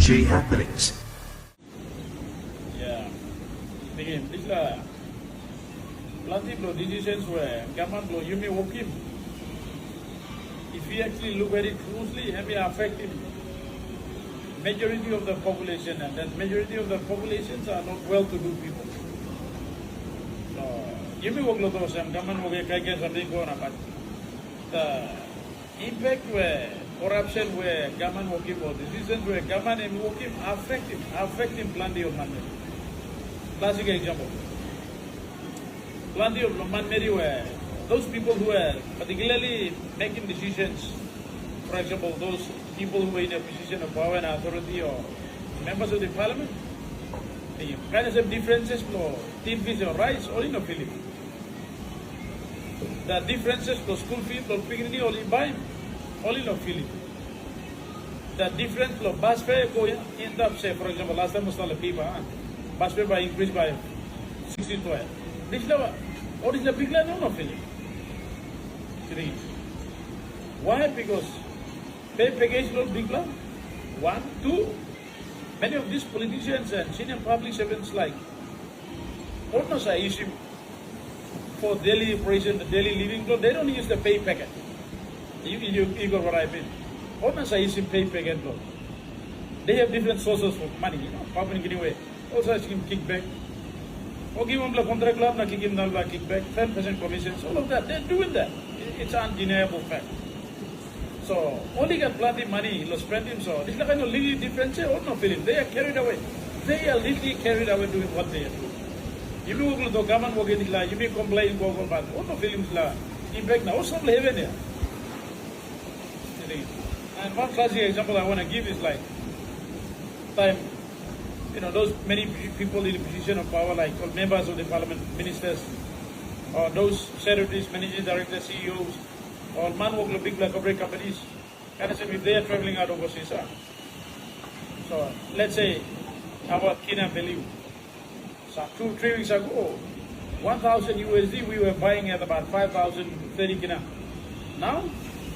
PNG happenings. Yeah. Again, these are plenty of decisions where government law you may work him. If you actually look at it closely, it may affect him. Majority of the population, and that majority of the populations are not well-to-do people. So you may work lot of some government work something going on, but the impact where corruption where government working or decisions where government and working affect him plenty of money. Classic example. Plenty of money where those people who are particularly making decisions, for example, those people who are in a position of power and authority or members of the parliament, the kind of differences for fees or rights all in the Philippines. The differences for school fees or picnic only buy all in the Philippines. The difference for bus fare go end up, say, for example, last time was not a paper, bus fare by increased by 60%. This is what is the big land on the Philippines? Why? Because pay package not big land. One, two, many of these politicians and senior public servants like owners are issue for daily operation, the daily living, they don't use the pay packet. You got what I mean? Owners are using pay packet loan. They have different sources of money, Papua New Guinea also asking kickback. Or give them the contract lab, give them the kickback, 10% commissions, all of that. They're doing that. It's an undeniable fact. So only get plenty money, they'll spend him. So this is kind of legally different, or no feeling. They are carried away. They are literally carried away doing what they are doing. You will go to government work in the you may complain, go on, but no feelings la impact now. Also, heaven there. And one classic example I want to give is like time, those many people in the position of power, like members of the parliament, ministers, or those secretaries, managing directors, CEOs, or man work in big corporate companies, kind of say if they are traveling out overseas. So let's say about Guinea value. So 2-3 weeks ago, 1,000 USD we were buying at about 5,030 Guinea. Now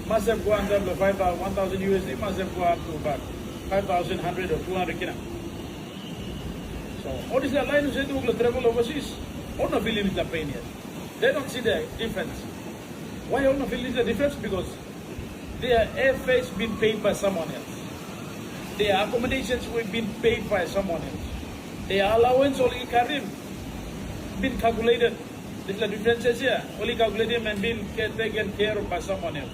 must have gone up to 1,000 USD, must have gone up to about 5,100 or 200 Guinea. So what is the line who said to travel overseas? All no feelings are paying yet. They don't see the difference. Why all no feelings the difference? Because their airfares been paid by someone else. Their accommodations were been paid by someone else. Their allowance only carried been calculated. There's the differences here. Only calculated and been taken care of by someone else.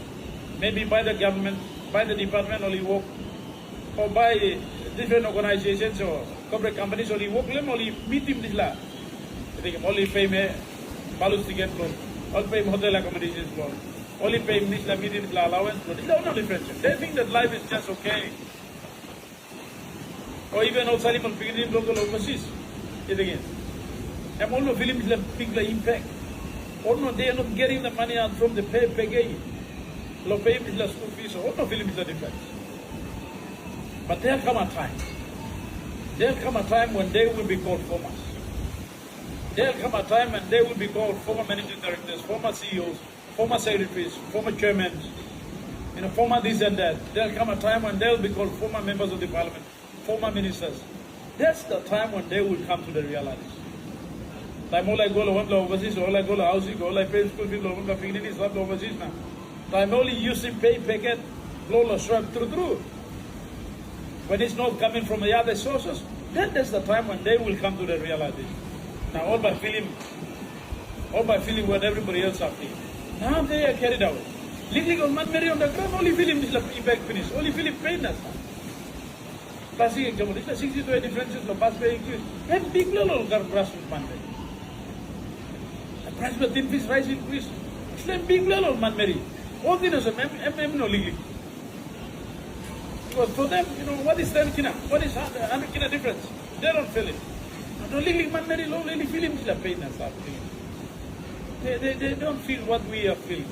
Maybe by the government, by the department only work, or by different organizations or corporate companies only work them only meet him this la. They can only pay me balance ticket loan, only pay hotel accommodations loan, only pay me la meet him la allowance loan. It's no difference. They think that life is just okay. Or even outside even beginning local overseas. It again. I'm also feeling the big impact. Or no, they are not getting the money out from the pay package. Low pay the school fees, or no feeling the difference. But there'll come a time. There'll come a time when they will be called formers. There'll come a time when they will be called former managing directors, former CEOs, former secretaries, former chairmen, former this and that. There'll come a time when they'll be called former members of the parliament, former ministers. That's the time when they will come to the reality. Time all I go to overseas, all I go to housing, all I pay school fees, all I pay is not overseas now. Time only using pay packet, low through. When it's not coming from the other sources, then that's the time when they will come to the reality. Now all by feeling what everybody else are feeling. Now they are carried away. Legal man marry on the ground, only feeling is like impact finish, only feeling pain us. Classic example, it's a 60 to 80 differences of bus fare increase. And big level grassroots man marry. The price of thin fish rice increase. It's like big level man marry. All things are no legal. Because for them, what is 10 kina? What is 100 kina difference? They don't feel it. No legally man marry low, really feel the pain and stuff. They don't feel what we are feeling.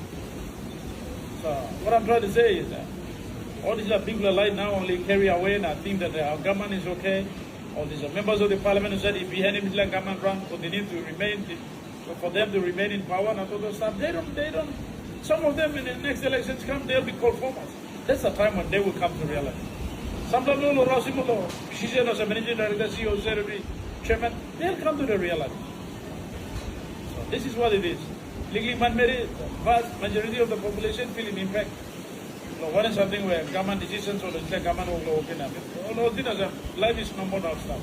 So what I'm trying to say is that all these people like now only carry away and I think that our government is okay. All these members of the parliament who said if behind him is like government run, continue to remain, for them to remain in power and all those stuff. They don't. Some of them in the next elections come, they'll be called formers. That's the time when they will come to reality. Sometimes all Rosimulo, Shizen as a managing director, CEO, secretary, chairman, they'll come to the reality. So this is what it is. Legally, the vast majority of the population feel an impact. So what is something where government decisions or the government will open up? All things, life is no more now stuff.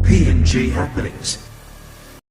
PNG happenings.